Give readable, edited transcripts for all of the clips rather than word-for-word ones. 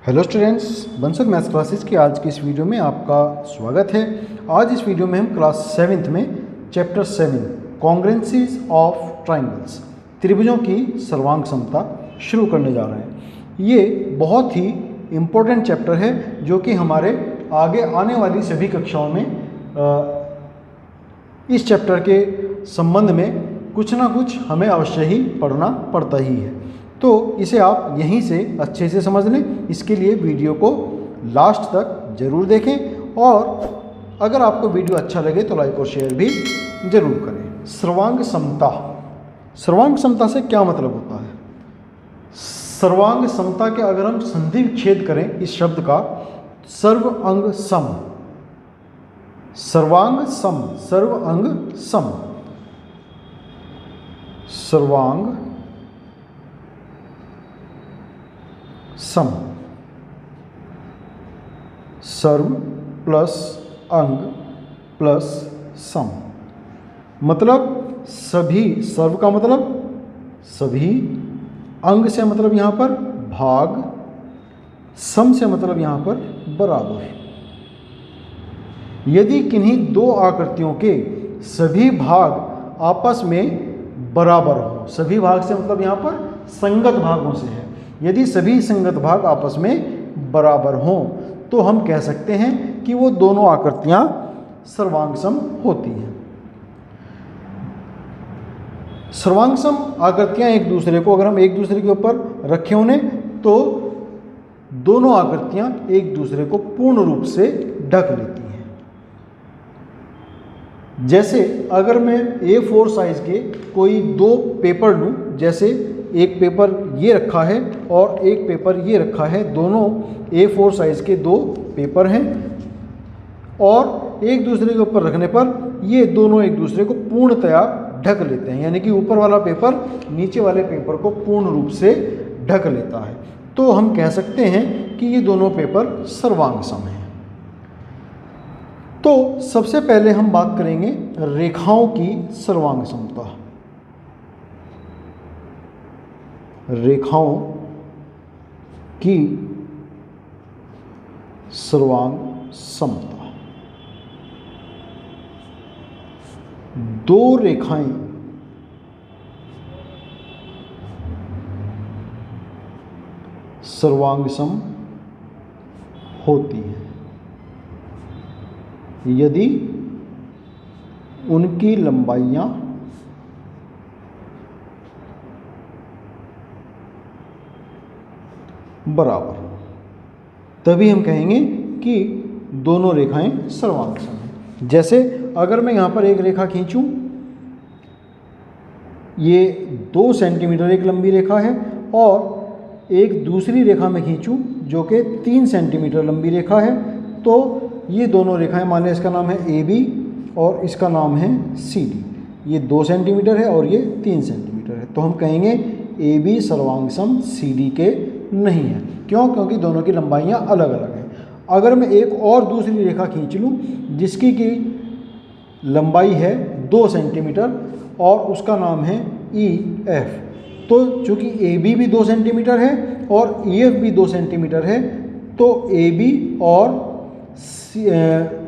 Hello students, Bansal maths classes की आज की इस वीडियो में आपका स्वागत है। आज इस वीडियो में हम क्लास 7th में चैप्टर 7 कॉन्ग्रुएंसीज ऑफ ट्राइंगल्स त्रिभुजों की सर्वांग समता शुरू करने जा रहे हैं। ये बहुत ही इम्पोर्टेंट चैप्टर है जो कि हमारे आगे आने वाली सभी कक्षाओं में इस चैप्टर के संबंध में कुछ ना कुछ हमें अवश्य ही पढ़ना पड़ता ही है। तो इसे आप यहीं से अच्छे से समझ लें। इसके लिए वीडियो को लास्ट तक ज़रूर देखें और अगर आपको वीडियो अच्छा लगे तो लाइक और शेयर भी ज़रूर करें। सर्वांग समता, सर्वांग समता से क्या मतलब होता है? सर्वांग समता के अगर हम संधि विच्छेद करें इस शब्द का, सर्व अंग सम, सर्वांग सम, सर्व अंग सम, सर्वांग सम, सर्व प्लस अंग प्लस सम, मतलब सभी, सर्व का मतलब सभी, अंग से मतलब यहाँ पर भाग, सम से मतलब यहाँ पर बराबर। यदि किन्हीं दो आकृतियों के सभी भाग आपस में बराबर हो, सभी भाग से मतलब यहाँ पर संगत भागों से है, यदि सभी संगत भाग आपस में बराबर हों तो हम कह सकते हैं कि वो दोनों आकृतियां सर्वांग सम होती हैं। सर्वांग सम आकृतियां एक दूसरे को, अगर हम एक दूसरे के ऊपर रखें उन्हें, तो दोनों आकृतियां एक दूसरे को पूर्ण रूप से ढक लेती हैं। जैसे अगर मैं A4 साइज के कोई दो पेपर लूं, जैसे एक पेपर ये रखा है और एक पेपर ये रखा है, दोनों A4 साइज के दो पेपर हैं और एक दूसरे के ऊपर रखने पर ये दोनों एक दूसरे को पूर्णतया ढक लेते हैं, यानी कि ऊपर वाला पेपर नीचे वाले पेपर को पूर्ण रूप से ढक लेता है। तो हम कह सकते हैं कि ये दोनों पेपर सर्वांग सम हैं। तो सबसे पहले हम बात करेंगे रेखाओं की सर्वांग समता। रेखाओं की सर्वांग समता। दो रेखाएं सर्वांग सम होती हैं यदि उनकी लंबाइयां बराबर, तभी हम कहेंगे कि दोनों रेखाएं सर्वांग सम हैं। जैसे अगर मैं यहाँ पर एक रेखा खींचूं, ये 2 सेंटीमीटर एक लंबी रेखा है, और एक दूसरी रेखा में खींचूं जो कि 3 सेंटीमीटर लंबी रेखा है, तो ये दोनों रेखाएं, मान लें इसका नाम है AB और इसका नाम है CD। ये 2 सेंटीमीटर है और ये 3 सेंटीमीटर है, तो हम कहेंगे AB सर्वांग सम CD के नहीं है। क्यों? क्योंकि दोनों की लंबाइयां अलग अलग हैं। अगर मैं एक और दूसरी रेखा खींच लूं जिसकी की लंबाई है 2 सेंटीमीटर और उसका नाम है EF, तो चूंकि AB भी 2 सेंटीमीटर है और EF भी 2 सेंटीमीटर है, तो AB और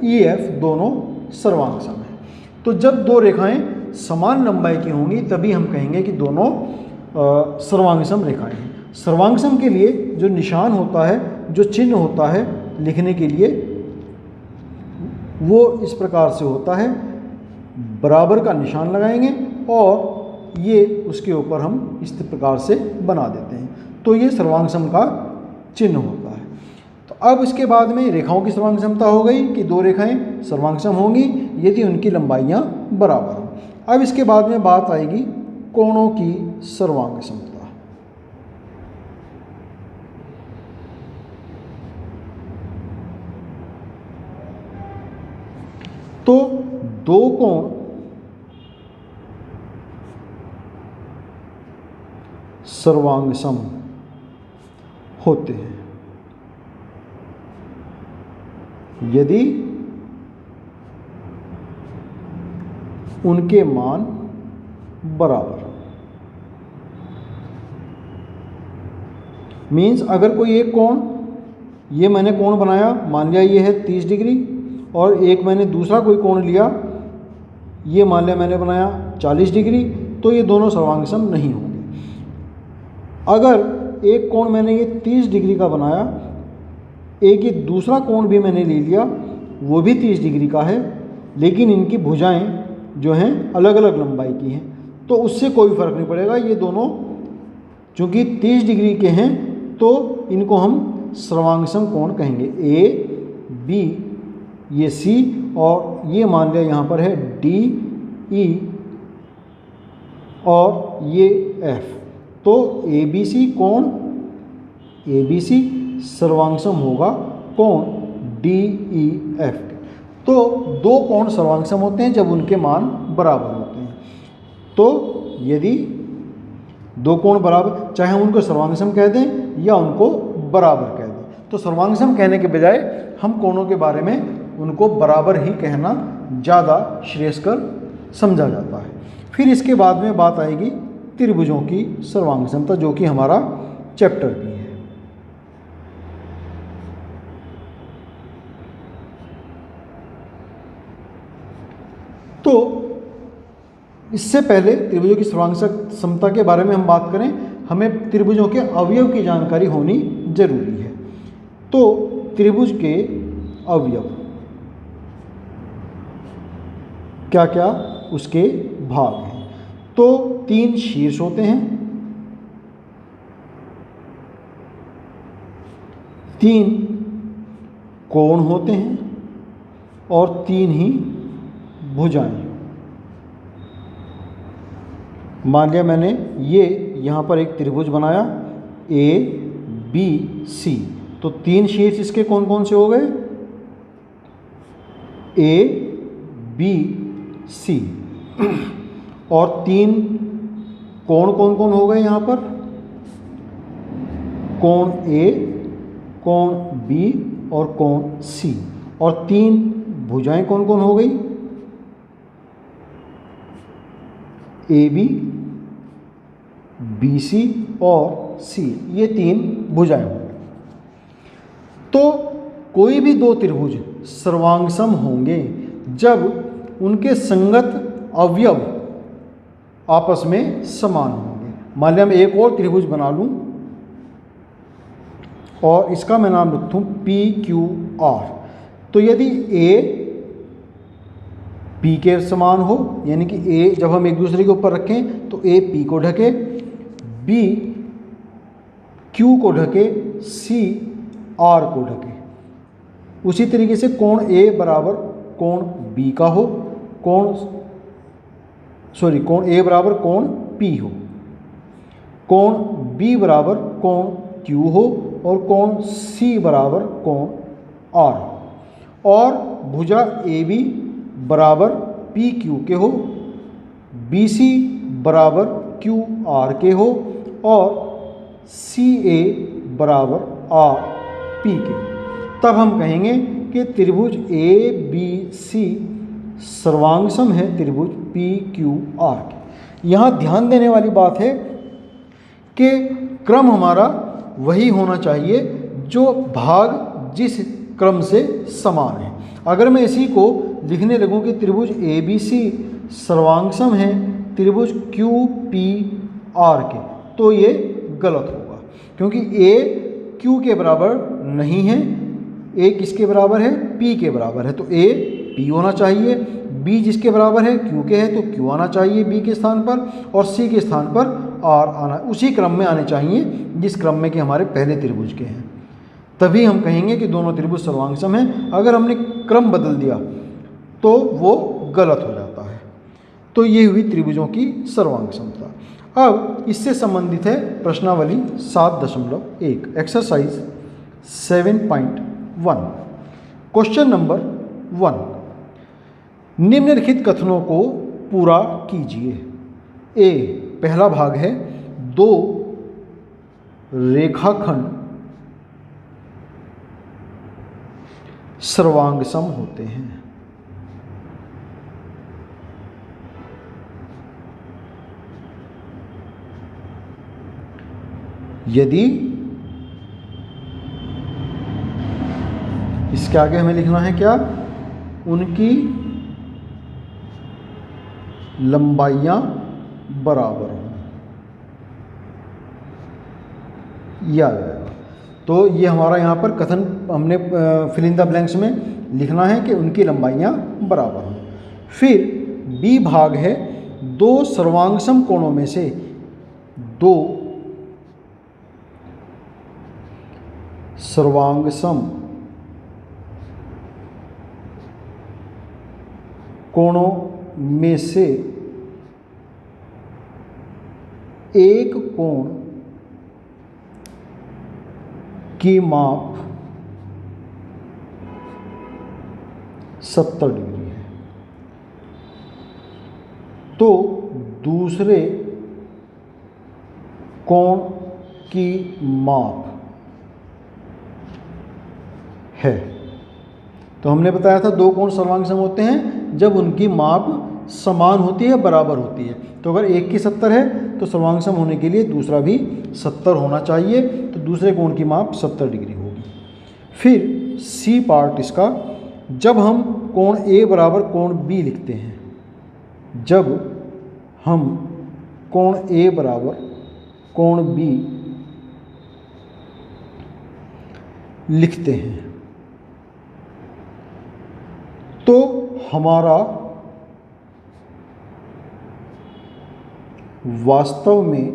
EF दोनों सर्वांग सम हैं। तो जब दो रेखाएं समान लंबाई की होंगी तभी हम कहेंगे कि दोनों सर्वांग सम रेखाएं हैं। सर्वांग सम के लिए जो निशान होता है, जो चिन्ह होता है लिखने के लिए, वो इस प्रकार से होता है। बराबर का निशान लगाएंगे और ये उसके ऊपर हम इस प्रकार से बना देते हैं, तो ये सर्वांग सम का चिन्ह होता है। तो अब इसके बाद में रेखाओं की सर्वांग समता हो गई कि दो रेखाएं सर्वांग सम होंगी यदि उनकी लंबाइयां बराबर हों। अब इसके बाद में बात आएगी कोणों की सर्वांग समता। तो दो कोण सर्वांग सम होते हैं यदि उनके मान बराबर, मीन्स अगर कोई एक कोण ये मैंने कोण बनाया, मान लिया ये है 30 डिग्री, और एक मैंने दूसरा कोई कोण लिया, ये मान लिया मैंने बनाया 40 डिग्री, तो ये दोनों सर्वांग सम नहीं होंगे। अगर एक कोण मैंने ये 30 डिग्री का बनाया, एक ये दूसरा कोण भी मैंने ले लिया, वो भी 30 डिग्री का है, लेकिन इनकी भुजाएं जो हैं अलग अलग लंबाई की हैं, तो उससे कोई फ़र्क नहीं पड़ेगा। ये दोनों चूँकि 30 डिग्री के हैं तो इनको हम सर्वांगसम कोण कहेंगे। ए बी, ये सी, और ये मान लिया यहाँ पर है डी ई और ये एफ। तो ए बी सी कोण, ए बी सी सर्वांगसम होगा कोण डी ई एफ। तो दो कोण सर्वांगसम होते हैं जब उनके मान बराबर होते हैं। तो यदि दो कोण बराबर, चाहे हम उनको सर्वांगसम कह दें या उनको बराबर कह दें, तो सर्वांगसम कहने के बजाय हम कोणों के बारे में उनको बराबर ही कहना ज़्यादा श्रेयस्कर समझा जाता है। फिर इसके बाद में बात आएगी त्रिभुजों की सर्वांगसमता, जो कि हमारा चैप्टर भी है। तो इससे पहले त्रिभुजों की सर्वांगसमता के बारे में हम बात करें, हमें त्रिभुजों के अवयव की जानकारी होनी जरूरी है। तो त्रिभुज के अवयव क्या क्या उसके भाग हैं। तो 3 शीर्ष होते हैं, 3 कोण होते हैं और 3 ही भुजाएं। मान लिया मैंने ये यहाँ पर एक त्रिभुज बनाया ए बी सी, तो 3 शीर्ष इसके कौन कौन से हो गए? A B C. और 3 कोण कौन कौन हो गए यहाँ पर? कोण ए, कोण बी और कोण सी। और 3 भुजाएं कौन कौन हो गई? ए बी, बी सी और सी, ये 3 भुजाएं होंगी। तो कोई भी दो त्रिभुज सर्वांगसम होंगे जब उनके संगत अवयव आपस में समान होंगे। मान लिया मैं एक और त्रिभुज बना लूं और इसका मैं नाम रखूं पी क्यू आर। तो यदि ए पी के समान हो, यानी कि ए जब हम एक दूसरे के ऊपर रखें तो ए पी को ढके, बी क्यू को ढके, सी आर को ढके। उसी तरीके से कोण ए बराबर कोण बी का हो, कोण ए बराबर कोण पी हो, कोण बी बराबर कोण क्यू हो और कोण सी बराबर कोण आर। और भुजा ए बी बराबर पी क्यू के हो, बी सी बराबर क्यू आर के हो और सी ए बराबर आर पी के। तब हम कहेंगे कि त्रिभुज ए बी सी सर्वांगसम है त्रिभुज पी क्यू आर के। यहाँ ध्यान देने वाली बात है कि क्रम हमारा वही होना चाहिए जो भाग जिस क्रम से समान है। अगर मैं इसी को लिखने लगूं कि त्रिभुज ए बी सी सर्वांगसम है त्रिभुज क्यू पी आर के, तो ये गलत होगा, क्योंकि ए क्यू के बराबर नहीं है, ए किसके बराबर है? पी के बराबर है। तो ए पी होना चाहिए, बी जिसके बराबर है क्यू के है तो क्यू आना चाहिए बी के स्थान पर, और सी के स्थान पर आर आना, उसी क्रम में आने चाहिए जिस क्रम में कि हमारे पहले त्रिभुज के हैं। तभी हम कहेंगे कि दोनों त्रिभुज सर्वांगसम हैं। अगर हमने क्रम बदल दिया तो वो गलत हो जाता है। तो ये हुई त्रिभुजों की सर्वांगसमता। अब इससे संबंधित है प्रश्नावली 7.1 एक्सरसाइज 7.1। क्वेश्चन नंबर 1, निम्नलिखित कथनों को पूरा कीजिए। ए, पहला भाग है 2 रेखाखंड सर्वांगसम होते हैं। यदि इसके आगे हमें लिखना है क्या, उनकी लंबाइयाँ बराबर हों, यह आ जाएगा। तो ये हमारा यहाँ पर कथन हमने फिल इन द ब्लैंक्स में लिखना है कि उनकी लंबाइयाँ बराबर हों। फिर बी भाग है, दो सर्वांगसम कोणों में से दो सर्वांगसम कोणों में से एक कोण की माप 70 डिग्री है, तो दूसरे कोण की माप है। तो हमने बताया था दो कोण सर्वांगसम होते हैं जब उनकी माप समान होती है, बराबर होती है। तो अगर एक की 70 है तो सर्वांगसम होने के लिए दूसरा भी 70 होना चाहिए, तो दूसरे कोण की माप 70 डिग्री होगी। फिर सी पार्ट इसका, जब हम कोण ए बराबर कोण बी लिखते हैं, जब हम कोण ए बराबर कोण बी लिखते हैं तो हमारा वास्तव में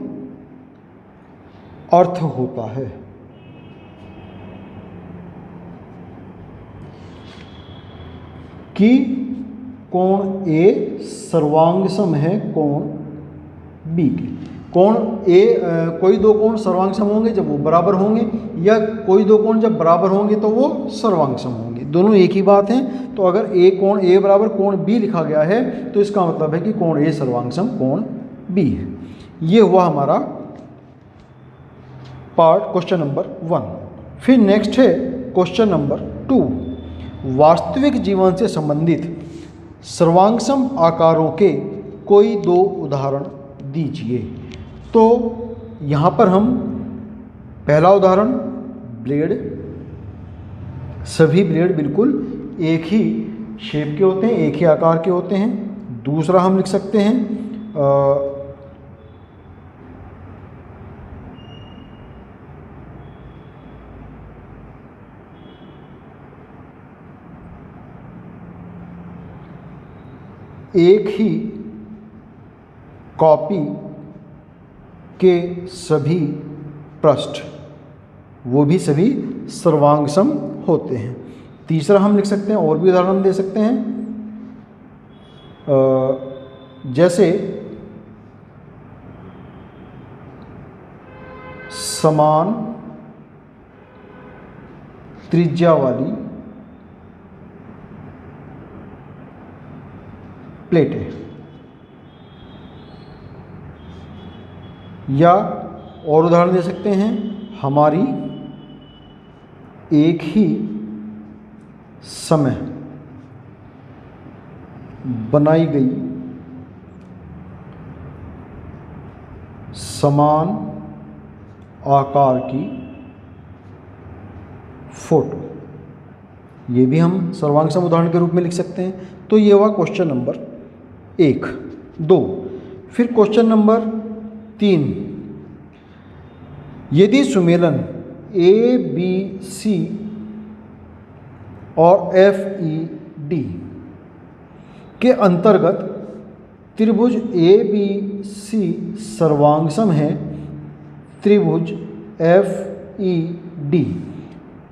अर्थ होता है कि कोण ए सर्वांगसम है कोण बी के। कोण ए कोई दो कोण सर्वांगसम होंगे जब वो बराबर होंगे, या कोई दो कोण जब बराबर होंगे तो वो सर्वांगसम होंगे, दोनों एक ही बात है। तो अगर ए कोण ए बराबर कोण बी लिखा गया है तो इसका मतलब है कि कोण ए सर्वांगसम कोण बी है। ये हुआ हमारा पार्ट क्वेश्चन नंबर 1। फिर नेक्स्ट है क्वेश्चन नंबर 2, वास्तविक जीवन से संबंधित सर्वांगसम आकारों के कोई दो उदाहरण दीजिए। तो यहाँ पर हम पहला उदाहरण, ब्लेड, सभी ब्लेड बिल्कुल एक ही शेप के होते हैं, एक ही आकार के होते हैं। दूसरा हम लिख सकते हैं एक ही कॉपी के सभी पृष्ठ, वो भी सभी सर्वांगसम होते हैं। तीसरा हम लिख सकते हैं, और भी उदाहरण दे सकते हैं, जैसे समान त्रिज्या वाली प्लेटें, या और उदाहरण दे सकते हैं, हमारी एक ही समय बनाई गई समान आकार की फोटो, ये भी हम सर्वांगसम उदाहरण के रूप में लिख सकते हैं। तो ये हुआ क्वेश्चन नंबर 1, 2। फिर क्वेश्चन नंबर 3, यदि सुमेलन ए बी सी और एफ ई डी के अंतर्गत त्रिभुज ए बी सी सर्वांगसम है त्रिभुज एफ ई डी,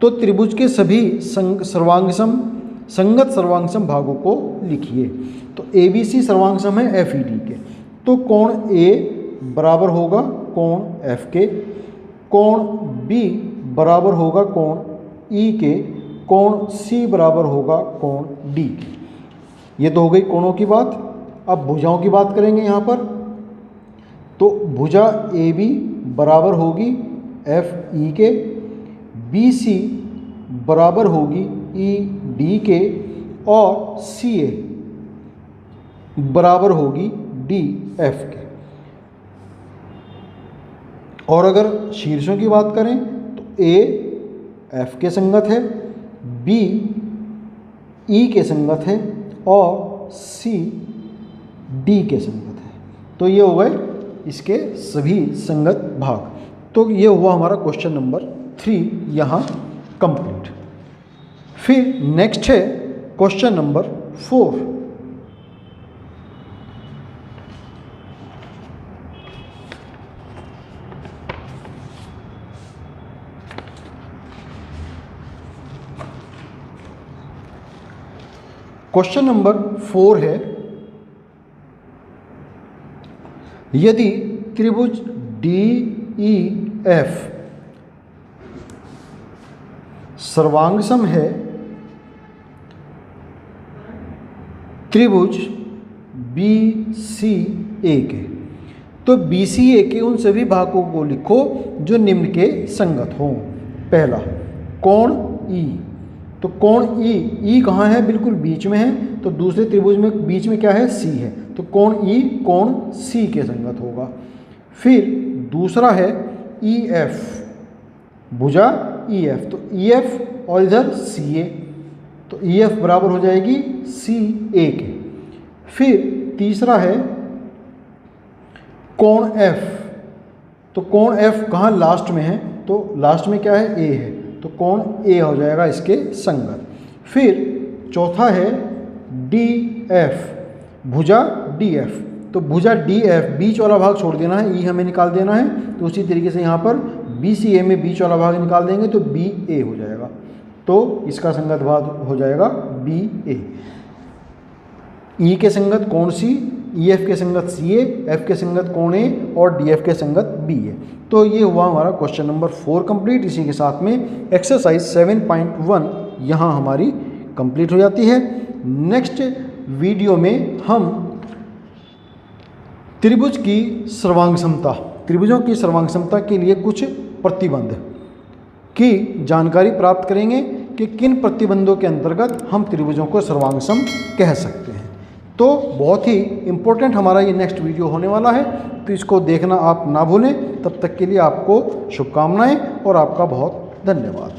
तो त्रिभुज के सभी संगत सर्वांगसम भागों को लिखिए। तो ए बी सी सर्वांगसम है एफ ई डी के, तो कोण ए बराबर होगा कोण एफ के, कोण बी बराबर होगा कोण ई के, कोण सी बराबर होगा कोण डी के। ये तो हो गई कोणों की बात। अब भुजाओं की बात करेंगे यहाँ पर। तो भुजा ए बी बराबर होगी एफ ई के, बी सी बराबर होगी ई डी के, और सी ए बराबर होगी डी एफ के। और अगर शीर्षों की बात करें तो ए एफ के संगत है, बी ई के संगत है और सी डी के संगत है। तो ये हो गए इसके सभी संगत भाग। तो ये हुआ हमारा क्वेश्चन नंबर 3 यहाँ कंप्लीट। फिर नेक्स्ट है क्वेश्चन नंबर 4। क्वेश्चन नंबर 4 है, यदि त्रिभुज DEF सर्वांगसम है त्रिभुज BCA के, तो BCA के उन सभी भागों को लिखो जो निम्न के संगत हों। पहला कोण E, तो कोण E कहाँ है? बिल्कुल बीच में है। तो दूसरे त्रिभुज में बीच में क्या है? C है। तो कोण E कोण C के संगत होगा। फिर दूसरा है EF, भुजा EF, तो EF और इधर CA, तो EF बराबर हो जाएगी CA के। फिर तीसरा है कोण F, तो कोण F कहाँ? लास्ट में है। तो लास्ट में क्या है? A है, तो कोण A हो जाएगा इसके संगत। फिर चौथा है DF, भुजा DF, तो भुजा DF बीच वाला भाग छोड़ देना है, E हमें निकाल देना है। तो उसी तरीके से यहाँ पर BCA में बीच वाला भाग निकाल देंगे तो BA हो जाएगा। तो इसका संगत भाग हो जाएगा BA। E के संगत कोण C, EF के संगत CA, F के संगत कोण A और DF के संगत BA। तो ये हुआ हमारा क्वेश्चन नंबर 4 कंप्लीट। इसी के साथ में एक्सरसाइज 7.1 यहाँ हमारी कंप्लीट हो जाती है। नेक्स्ट वीडियो में हम त्रिभुज की सर्वांग समता, त्रिभुजों की सर्वांग समता के लिए कुछ प्रतिबंध की जानकारी प्राप्त करेंगे कि किन प्रतिबंधों के अंतर्गत हम त्रिभुजों को सर्वांगसम कह सकते हैं। तो बहुत ही इम्पोर्टेंट हमारा ये नेक्स्ट वीडियो होने वाला है, तो इसको देखना आप ना भूलें। तब तक के लिए आपको शुभकामनाएं और आपका बहुत धन्यवाद।